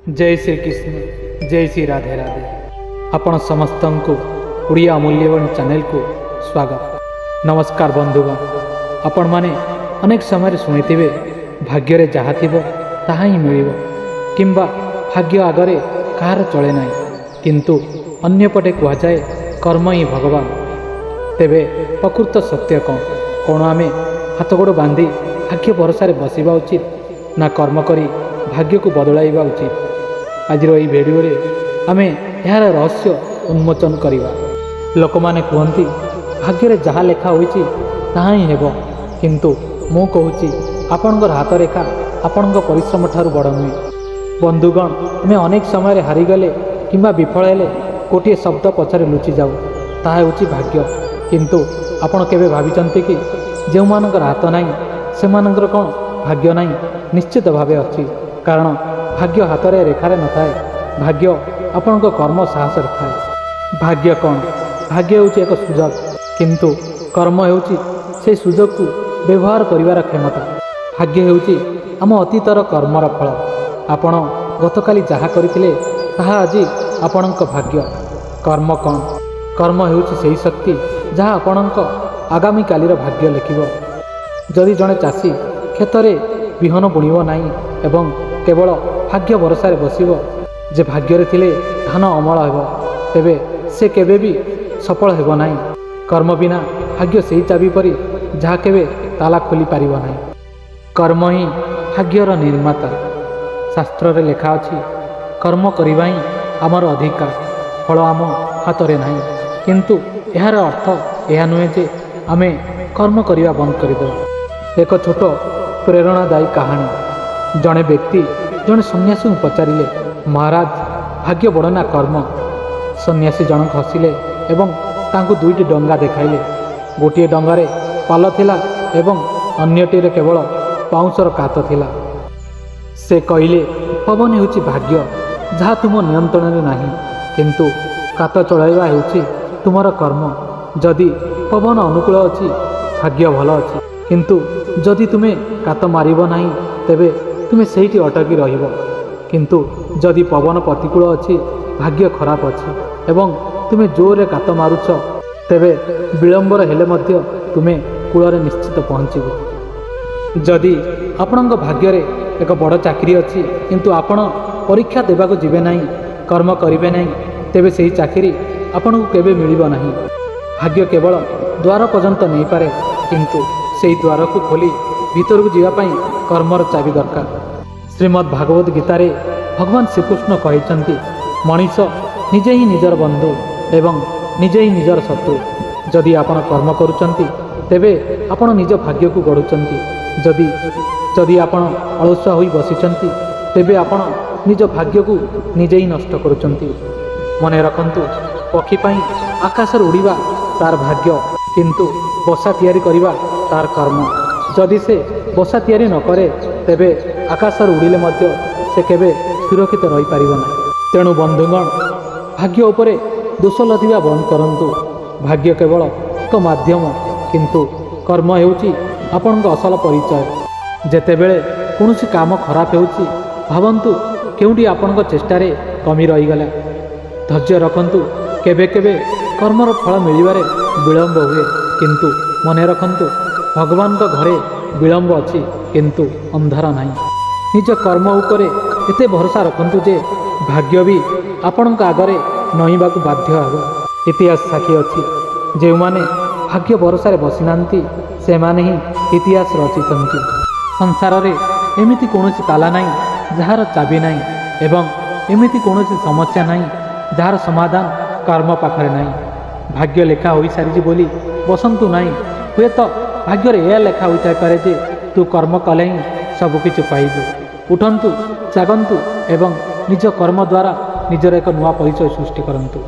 जय श्री कृष्ण जय श्री राधे राधे। आपण समस्त को उड़िया मूल्यवान चैनल को स्वागत। नमस्कार बंधुगण, आपण माने अनेक समय शुणिथिबे भाग्य जहाँ थिबो ताहा ही मिलिबो किंबा भाग्य आगरे कहार चले ना, किंतु अन्यपटे कहुए कर्म ही भगवान। तेबे प्रकृत सत्य कौन आमे हाथ गोड़ बांधी भाग्य भरोसा बसवा उचित ना कर्म करी भाग्य को बदलाइबा उचित। आज यही भिडियो आमे यार रहस्य उन्मोचन करवा। लोक माने कहती भाग्य जहाँ लेखा होईची ताहा ही हेबो, किंतु मु कहूची आपणकर हाथ रेखा आपण परिश्रम ठारू बड़ नुहे। बंधुगण, आमे अनेक समय हारीगले किंबा विफल हेले गोटे शब्द पछरे लुचि जाऊ, ताहा हेउची भाग्य। किंतु आपण केबे भाबिचंती कि जो मानकर हाथ नाही से मानकर कौन भाग्य नाही? निश्चित भावे अच्छी, कारण भाग्य हाथ रे रेखारे न थाए, भाग्य आपण कर्म साहस थाए। भाग्य कौन? भाग्य होची एक सुजोग, किंतु कर्म होची से सुजोग को व्यवहार करिवार क्षमता। भाग्य होची आम अतीतर कर्मर फल। आपण गतकाली जहाँ करथिले ताहा आज आपणक भाग्य। कर्म कौन? कर्म होची सेही शक्ति जहाँ आपणक आगामी कालीर भाग्य लिखिबो। जदि जड़े चाषी क्षेत्र विहन बुणव ना एवं केवल भाग्य भरोसा बसब जे भाग्य थिले धान अमल हेब, तेबे से केबे भी सफल हेब नाही। कर्म बिना भाग्य से चाबी परी जहाँ केबे ताला खोली पारिब नाही। कर्म ही भाग्यर निर्माता। शास्त्र रे लेखा अछि कर्म करबा ही आमर अधिकार, फल आम हाथ रे नाही। किंतु यार अर्थ यह नुहे जे आमे कर्म करबा बंद करदेव। एक छोट प्रेरणादायी कहानी। जड़े व्यक्ति जड़े सन्यासी को पचारे, महाराज भाग्य बड़ना कर्म? सन्यासी जनक हसिले एवं तांको दुईटी डंगा देखाइले। गोटे डंगारे पाल थिला एवं अन्यटीरे केवल पाउंसर कात थिला। से कहिले पवन हेउची भाग्य जहाँ तुम नियंत्रण में नाही, किंतु कात चलाइबा हेउची तुमर कर्म। जदि पवन अनुकूल अछि भाग्य भल अछि, किंतु जदि तुमे कात मारिब नाही तेबे तुमे सेठी अटकी रहिब। किंतु जदि पवन प्रतिकूल अछि भाग्य खराब अछि एवं तुमे जोरे कात मारुछ तेबे विलंबर हेले मध्य तुमे कूलरे निश्चित पहुँचब। जदि आपणक भाग्य रे एक बड़ चाकरी अछि किंतु आपण परीक्षा देबाको जिबे नाही, कर्म करिबे नाही, तेबे सेही चाकरी आपणको केबे मिलिब नाही। भाग्य केवल द्वार पर्यंत नहीं पारे, किंतु सेही द्वार को खोली भीतर को जीवाई कर्मर चाबी दरकार। श्रीमद् भागवत गीतारे भगवान श्रीकृष्ण कहते मनीष निजे ही निजर बंधु एवं निजे ही निजर शत्रु। जदि आपण कर्म करुचंती तेबे आपण निज भाग्य को गढ़ुचंती। जदि जदि आपण अलसुआ होई बसिचंती तेबे आपण निज भाग्य को निजे ही नष्ट करुचंती। मने रखंतु, पक्षी पाई आकाश उड़ीबा तार भाग्य, किंतु बसा तैयारी करिबा तार कर्म। जदि से बसा तैयारी न करे तेबे आकाश उड़िले मध्य से केबे सुरक्षित रही पारिब ना। तेणु बंधुगण, भाग्य उपरे दोष लदिबा बंद करंतु। भाग्य केवल एक माध्यम, किंतु कर्म हेउची आपणक असल परिचय। जेतेबेले कौनसी काम खराब हेउची भावंतु केउटी आपणक चेष्टारे कमी रहीगला। धैर्य रखंतु, केबे केबे कर्मर फल मिलिबारे विलंब हुए, किंतु मने रखंतु भगवान का घरे विलंब अछि किंतु अंधार नहीं। निज कर्म उपरे एते भरोसा रखंतु जे भाग्य भी आपणक आगरे नईबाकू बाध्य हेब। इतिहास साक्षी अछि जे माने भाग्य भरोसा बसी नांती से माने ही इतिहास रचितंती। संसार रे एमिति कोनोसी ताला नहीं जहार चाबी नहीं एवं एमिति कोनोसी समस्या नहीं जहार समाधान कर्म पाखरे नहीं। भाग्य लेखा होई सारिछि बोली बसंतु नहीं। हुए तो भाग्य यह लेखा होता पारे जे तू कर्म कले ही सबकिछि पाइबु। उठंतु, जागंतु एवं निज कर्म द्वारा निजर एक नुआ परिचय सृष्टि करंतु।